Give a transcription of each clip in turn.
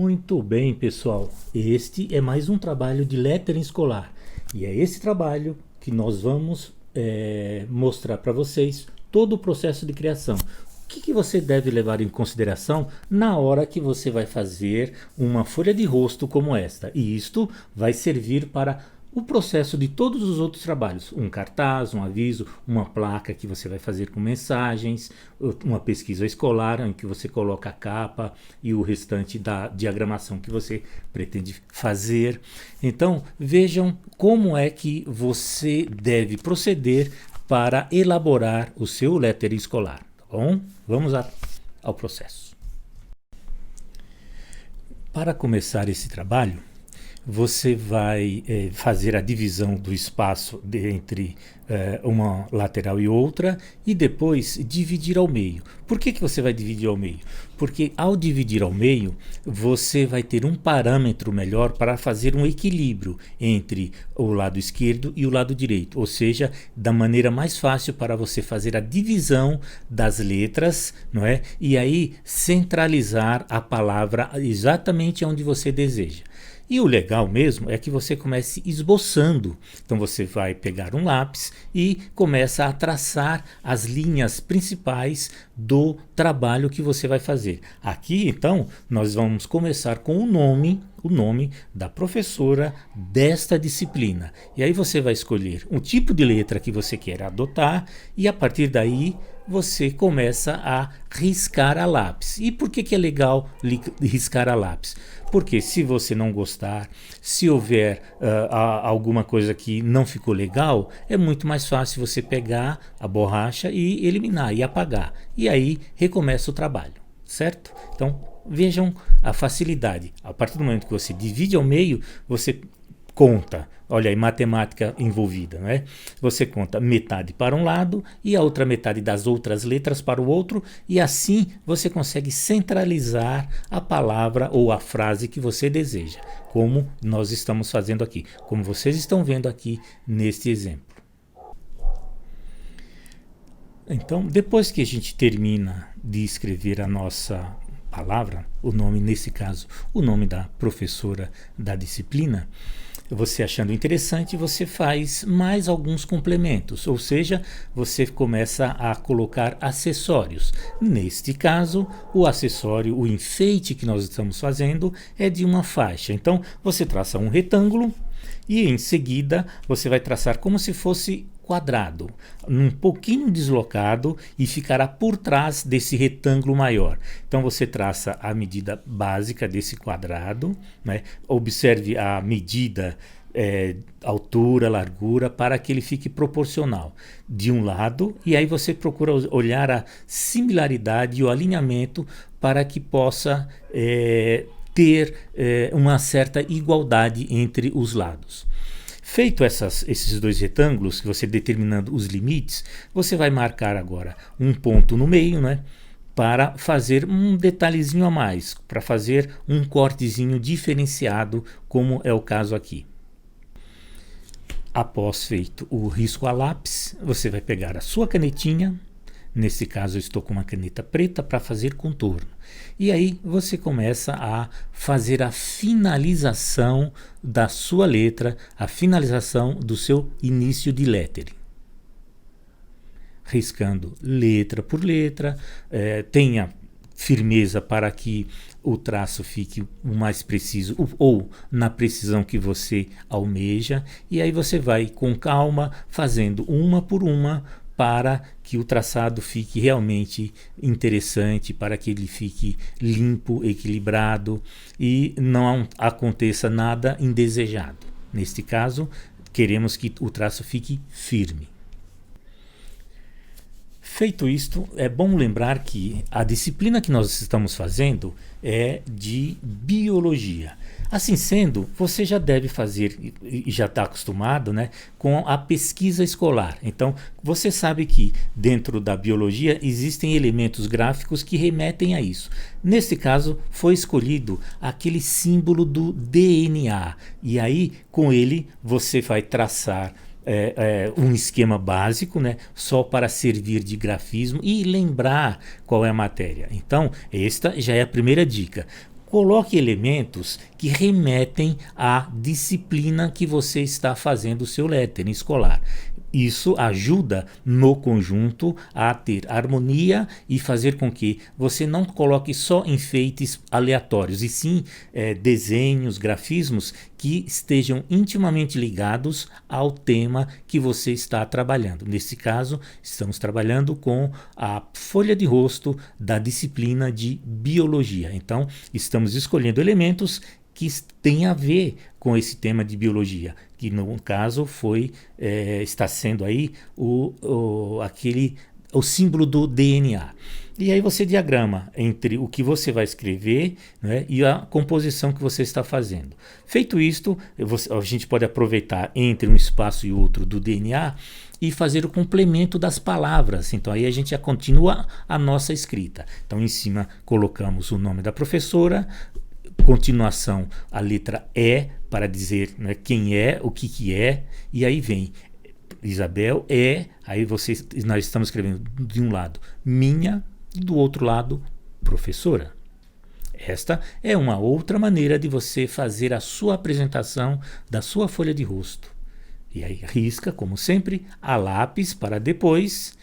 Muito bem, pessoal. Este é mais um trabalho de lettering escolar. E é esse trabalho que nós vamos mostrar para vocês todo o processo de criação. O que você deve levar em consideração na hora que você vai fazer uma folha de rosto como esta. E isto vai servir para o processo de todos os outros trabalhos, um cartaz, um aviso, uma placa que você vai fazer com mensagens, uma pesquisa escolar em que você coloca a capa e o restante da diagramação que você pretende fazer. Então vejam como é que você deve proceder para elaborar o seu lettering escolar, tá bom? Vamos ao processo. Para começar esse trabalho, você vai fazer a divisão do espaço entre uma lateral e outra e depois dividir ao meio. Por que você vai dividir ao meio? Porque ao dividir ao meio, você vai ter um parâmetro melhor para fazer um equilíbrio entre o lado esquerdo e o lado direito, ou seja, da maneira mais fácil para você fazer a divisão das letras, não é? E aí centralizar a palavra exatamente onde você deseja. E o legal mesmo é que você comece esboçando. Então você vai pegar um lápis e começa a traçar as linhas principais do trabalho que você vai fazer. Aqui, então, nós vamos começar com o nome da professora desta disciplina. E aí você vai escolher o tipo de letra que você quer adotar e a partir daí você começa a riscar a lápis. E por que é legal riscar a lápis? Porque se você não gostar, se houver alguma coisa que não ficou legal, é muito mais fácil você pegar a borracha e eliminar e apagar. E aí recomeça o trabalho, certo? Então vejam a facilidade. A partir do momento que você divide ao meio, você conta. Olha aí, matemática envolvida, não é? Você conta metade para um lado e a outra metade das outras letras para o outro, e assim você consegue centralizar a palavra ou a frase que você deseja, como nós estamos fazendo aqui, como vocês estão vendo aqui neste exemplo. Então, depois que a gente termina de escrever a nossa palavra, o nome, nesse caso, o nome da professora da disciplina, você achando interessante, você faz mais alguns complementos, ou seja, você começa a colocar acessórios. Neste caso, o acessório, o enfeite que nós estamos fazendo é de uma faixa. Então, você traça um retângulo e em seguida você vai traçar como se fosse quadrado, um pouquinho deslocado e ficará por trás desse retângulo maior. Então você traça a medida básica desse quadrado, né? Observe a medida, altura, largura, para que ele fique proporcional de um lado, e aí você procura olhar a similaridade e o alinhamento para que possa ter uma certa igualdade entre os lados. Feito esses dois retângulos, que você determinando os limites, você vai marcar agora um ponto no meio, né, para fazer um detalhezinho a mais, para fazer um cortezinho diferenciado, como é o caso aqui. Após feito o risco a lápis, você vai pegar a sua canetinha, nesse caso eu estou com uma caneta preta para fazer contorno. E aí você começa a fazer a finalização da sua letra, a finalização do seu início de lettering. Riscando letra por letra, tenha firmeza para que o traço fique o mais preciso ou na precisão que você almeja. E aí você vai com calma fazendo uma por uma, para que o traçado fique realmente interessante, para que ele fique limpo, equilibrado e não aconteça nada indesejado. Neste caso, queremos que o traço fique firme. Feito isto, é bom lembrar que a disciplina que nós estamos fazendo é de biologia. Assim sendo, você já deve fazer, e já está acostumado, né, com a pesquisa escolar. Então, você sabe que dentro da biologia existem elementos gráficos que remetem a isso. Nesse caso, foi escolhido aquele símbolo do DNA. E aí, com ele, você vai traçar um esquema básico, né, só para servir de grafismo e lembrar qual é a matéria. Então, esta já é a primeira dica. coloque elementos que remetem à disciplina que você está fazendo o seu lettering escolar. Isso ajuda no conjunto a ter harmonia e fazer com que você não coloque só enfeites aleatórios, e sim desenhos, grafismos que estejam intimamente ligados ao tema que você está trabalhando. Nesse caso, estamos trabalhando com a folha de rosto da disciplina de biologia. Então, estamos escolhendo elementos que tem a ver com esse tema de biologia, que no caso está sendo aí o símbolo do DNA. E aí você diagrama entre o que você vai escrever, né, e a composição que você está fazendo. Feito isto, a gente pode aproveitar entre um espaço e outro do DNA e fazer o complemento das palavras. Então aí a gente já continua a nossa escrita. Então em cima colocamos o nome da professora, continuação a letra E para dizer, né, quem é, o que é, e aí vem Isabel aí nós estamos escrevendo de um lado minha e do outro lado professora. Esta é uma outra maneira de você fazer a sua apresentação da sua folha de rosto. E aí risca, como sempre, a lápis para depois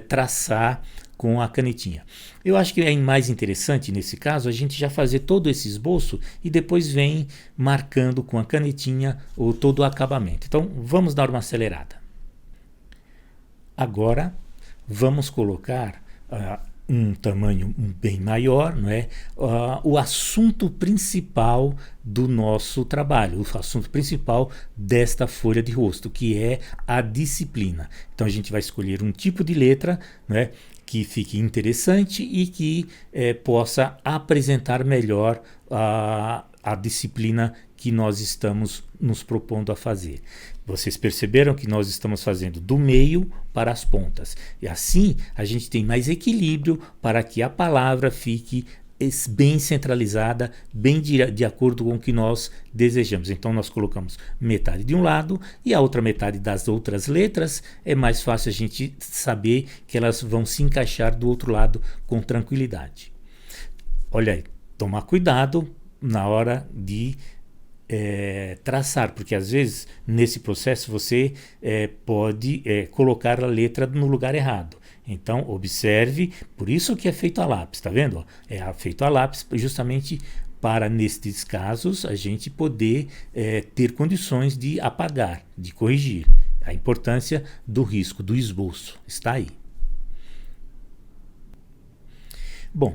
traçar com a canetinha. Eu acho que é mais interessante nesse caso a gente já fazer todo esse esboço e depois vem marcando com a canetinha todo o acabamento. Então vamos dar uma acelerada. Agora vamos colocar um tamanho bem maior, não é? O assunto principal do nosso trabalho, o assunto principal desta folha de rosto, que é a disciplina. Então a gente vai escolher um tipo de letra, não é, que fique interessante e que possa apresentar melhor a disciplina que nós estamos nos propondo a fazer. Vocês perceberam que nós estamos fazendo do meio para as pontas. E assim a gente tem mais equilíbrio para que a palavra fique bem centralizada, bem de acordo com o que nós desejamos. Então nós colocamos metade de um lado e a outra metade das outras letras. É mais fácil a gente saber que elas vão se encaixar do outro lado com tranquilidade. Olha aí, tomar cuidado na hora de traçar, porque às vezes nesse processo você pode colocar a letra no lugar errado. Então observe, por isso que é feito a lápis, tá vendo? É feito a lápis justamente para, nestes casos, a gente poder ter condições de apagar, de corrigir. A importância do risco, do esboço, está aí. Bom,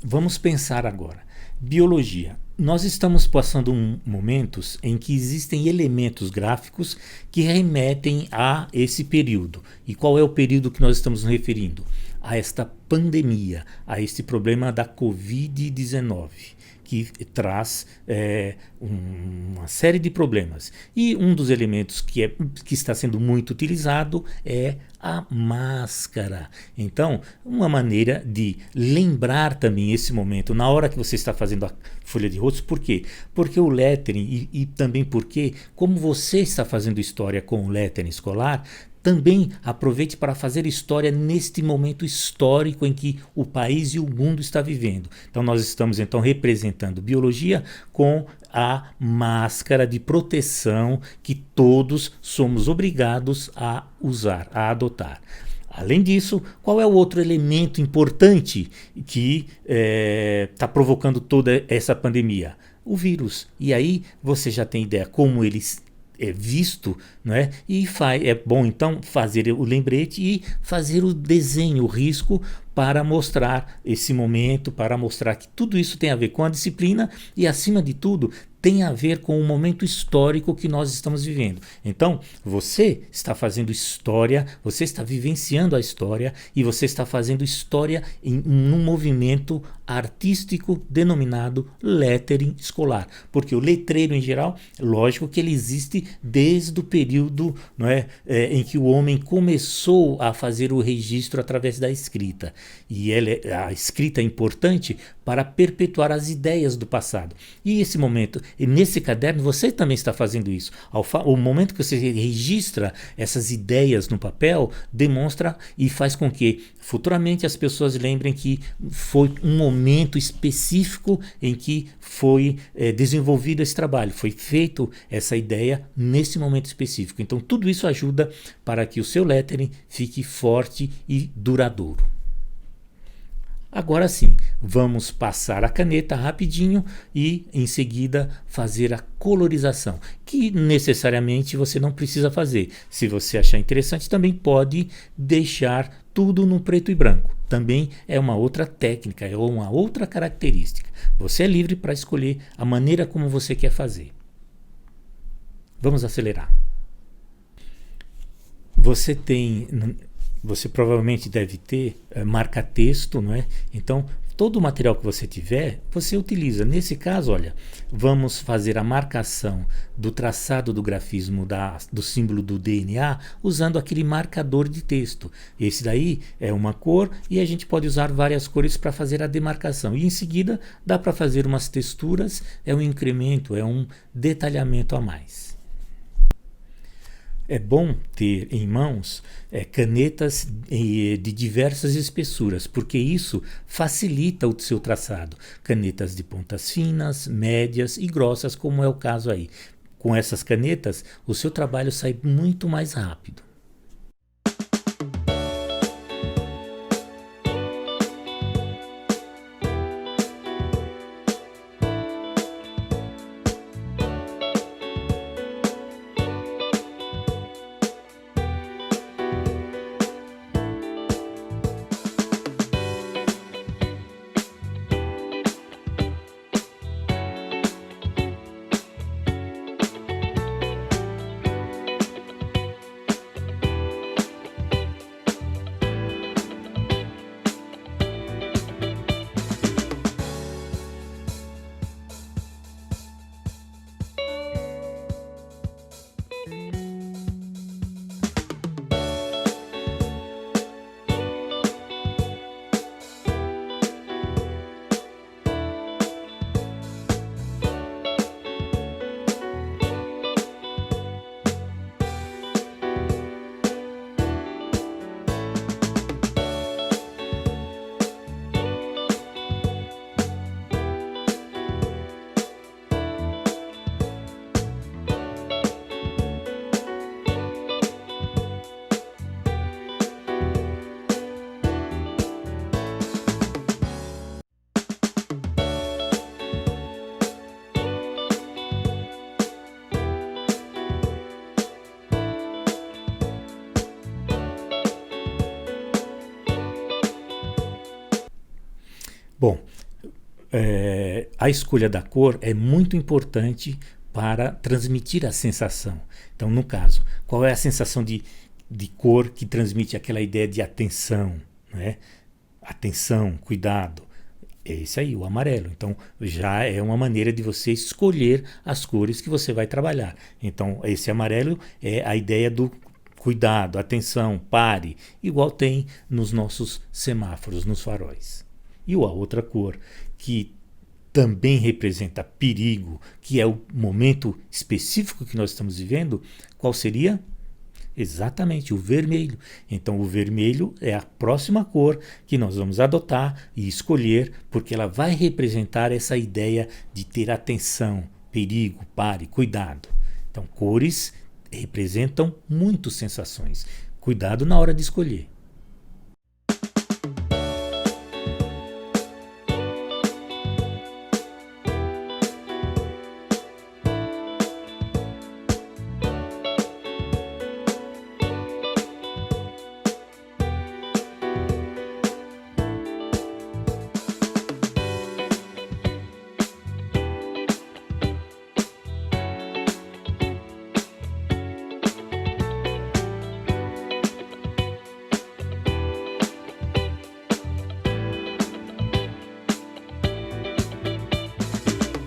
vamos pensar agora. Biologia. Nós estamos passando momentos em que existem elementos gráficos que remetem a esse período. E qual é o período que nós estamos nos referindo? A esta pandemia, a este problema da Covid-19, que traz uma série de problemas. E um dos elementos que está sendo muito utilizado é a máscara. Então, uma maneira de lembrar também esse momento, na hora que você está fazendo a folha de rosto. Por quê? Porque o lettering e também porque, como você está fazendo história com o lettering escolar, também aproveite para fazer história neste momento histórico em que o país e o mundo está vivendo. Então nós estamos representando biologia com a máscara de proteção que todos somos obrigados a usar, a adotar. Além disso, qual é o outro elemento importante que está provocando toda essa pandemia? O vírus. E aí você já tem ideia como eles visto, não é? E é bom então fazer o lembrete e fazer o desenho, o risco, para mostrar esse momento, para mostrar que tudo isso tem a ver com a disciplina e, acima de tudo, tem a ver com o momento histórico que nós estamos vivendo. Então, você está fazendo história, você está vivenciando a história e você está fazendo história num movimento artístico denominado lettering escolar. Porque o letreiro, em geral, lógico que ele existe desde o período, não é, em que o homem começou a fazer o registro através da escrita. E a escrita é importante para perpetuar as ideias do passado. E esse momento, e nesse caderno, você também está fazendo isso. O momento que você registra essas ideias no papel, demonstra e faz com que futuramente as pessoas lembrem que foi um momento momento específico em que foi desenvolvido esse trabalho, foi feito essa ideia nesse momento específico. Então tudo isso ajuda para que o seu lettering fique forte e duradouro. Agora sim, vamos passar a caneta rapidinho e em seguida fazer a colorização, que necessariamente você não precisa fazer. Se você achar interessante, também pode deixar tudo no preto e branco. Também é uma outra técnica, é uma outra característica. Você é livre para escolher a maneira como você quer fazer. Vamos acelerar. Você provavelmente deve ter marca-texto, não é? Então, todo o material que você tiver, você utiliza. Nesse caso, olha, vamos fazer a marcação do traçado do grafismo do símbolo do DNA usando aquele marcador de texto. Esse daí é uma cor e a gente pode usar várias cores para fazer a demarcação. E em seguida, dá para fazer umas texturas, é um incremento, é um detalhamento a mais. É bom ter em mãos canetas de diversas espessuras, porque isso facilita o seu traçado. Canetas de pontas finas, médias e grossas, como é o caso aí. Com essas canetas, o seu trabalho sai muito mais rápido. Bom, a escolha da cor é muito importante para transmitir a sensação. Então, no caso, qual é a sensação de cor que transmite aquela ideia de atenção, né? Atenção, cuidado. É esse aí, o amarelo. Então, já é uma maneira de você escolher as cores que você vai trabalhar. Então, esse amarelo é a ideia do cuidado, atenção, pare, igual tem nos nossos semáforos, nos faróis. E a outra cor que também representa perigo, que é o momento específico que nós estamos vivendo, qual seria? Exatamente, o vermelho. Então o vermelho é a próxima cor que nós vamos adotar e escolher, porque ela vai representar essa ideia de ter atenção, perigo, pare, cuidado. Então cores representam muitas sensações. Cuidado na hora de escolher.